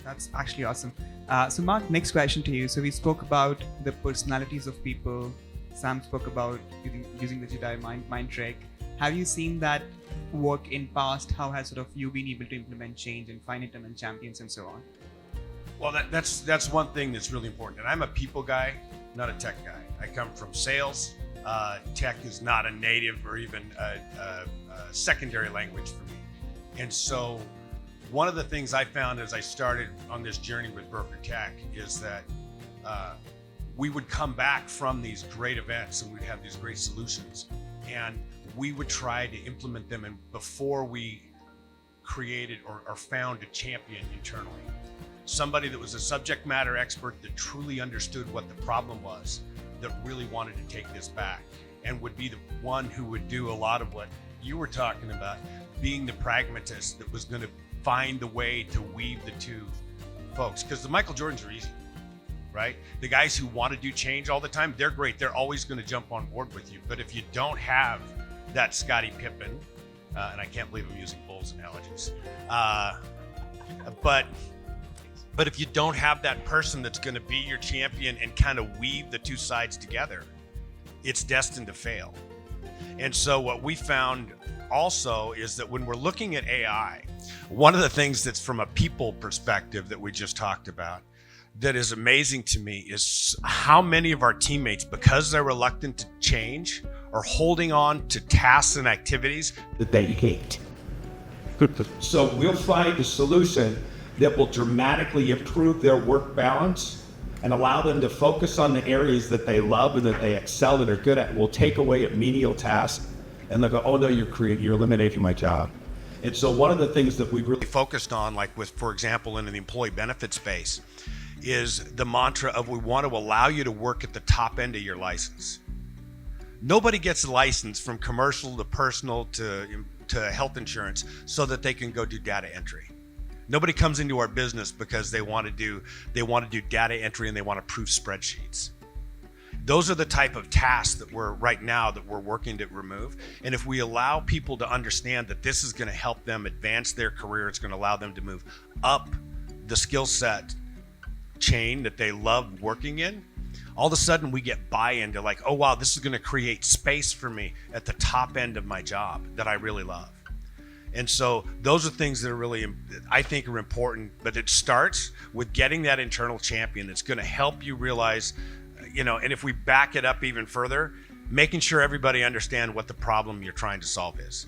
That's actually awesome. So Mark, next question to you. So we spoke about the personalities of people. Sam spoke about using the Jedi mind trick. Have you seen that work in past? How has sort of you been able to implement change and find internal champions and so on? Well, that's one thing that's really important. And I'm a people guy, not a tech guy. I come from sales. Tech is not a native or even a secondary language for me. And so one of the things I found as I started on this journey with Broker Tech is that we would come back from these great events and we'd have these great solutions, and we would try to implement them, and before we created or found a champion internally, somebody that was a subject matter expert that truly understood what the problem was, that really wanted to take this back and would be the one who would do a lot of what you were talking about, being the pragmatist that was going to find the way to weave the two folks. Because the Michael Jordans are easy, right? The guys who want to do change all the time, they're great. They're always going to jump on board with you. But if you don't have that Scottie Pippen, and I can't believe I'm using Bulls analogies, but if you don't have that person that's going to be your champion and kind of weave the two sides together, it's destined to fail. And so what we found also is that when we're looking at AI, one of the things that's from a people perspective that we just talked about that is amazing to me is how many of our teammates, because they're reluctant to change, are holding on to tasks and activities that they hate. So we'll find a solution that will dramatically improve their work balance and allow them to focus on the areas that they love and that they excel and are good at. We'll take away a menial task, and they'll go, oh no, you're eliminating my job. And so one of the things that we really focused on, like with, for example, in the employee benefit space, is the mantra of we want to allow you to work at the top end of your license. Nobody gets a license from commercial to personal to health insurance so that they can go do data entry. Nobody comes into our business because they want to do data entry and they want to proof spreadsheets. Those are the type of tasks that we're working to remove. And if we allow people to understand that this is going to help them advance their career, it's going to allow them to move up the skill set chain that they love working in, all of a sudden we get buy-in to like, oh wow, this is going to create space for me at the top end of my job that I really love. And so those are things that are really, I think, are important, but it starts with getting that internal champion that's going to help you realize, and if we back it up even further, making sure everybody understand what the problem you're trying to solve is.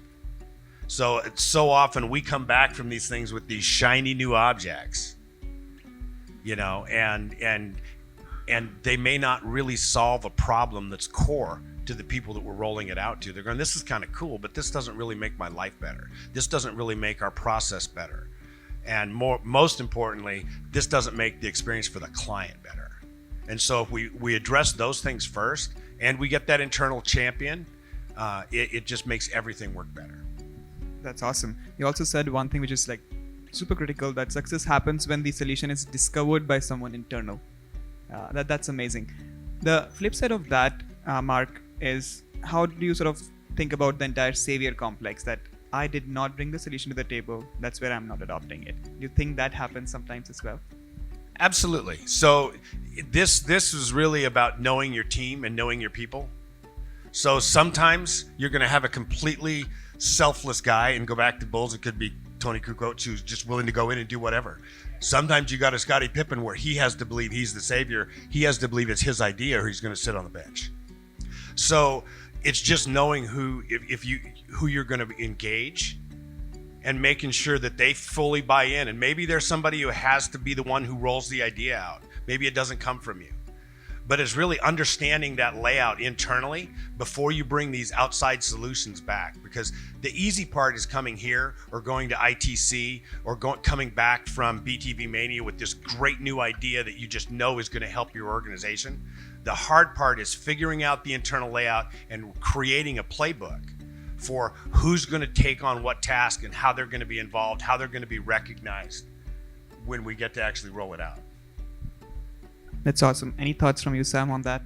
So often we come back from these things with these shiny new objects, and they may not really solve a problem that's core to the people that we're rolling it out to. They're going, this is kind of cool, but this doesn't really make my life better. This doesn't really make our process better. And most importantly, this doesn't make the experience for the client better. And so if we address those things first and we get that internal champion, it just makes everything work better. That's awesome. You also said one thing which is like super critical, that success happens when the solution is discovered by someone internal. That's amazing. The flip side of that, Mark, is how do you sort of think about the entire savior complex, that I did not bring the solution to the table, that's where I'm not adopting it? Do you think that happens sometimes as well? Absolutely. So this is really about knowing your team and knowing your people. So sometimes you're going to have a completely selfless guy, and go back to Bulls, it could be Tony Kukoc, who's just willing to go in and do whatever. Sometimes you got a Scottie Pippen where he has to believe he's the savior. He has to believe it's his idea or he's going to sit on the bench. So it's just knowing who you're going to engage and making sure that they fully buy in. And maybe there's somebody who has to be the one who rolls the idea out. Maybe it doesn't come from you. But it's really understanding that layout internally before you bring these outside solutions back. Because the easy part is coming here or going to ITC or coming back from BTV Mania with this great new idea that you just know is going to help your organization. The hard part is figuring out the internal layout and creating a playbook for who's going to take on what task and how they're going to be involved, how they're going to be recognized when we get to actually roll it out. That's awesome. Any thoughts from you, Sam, on that?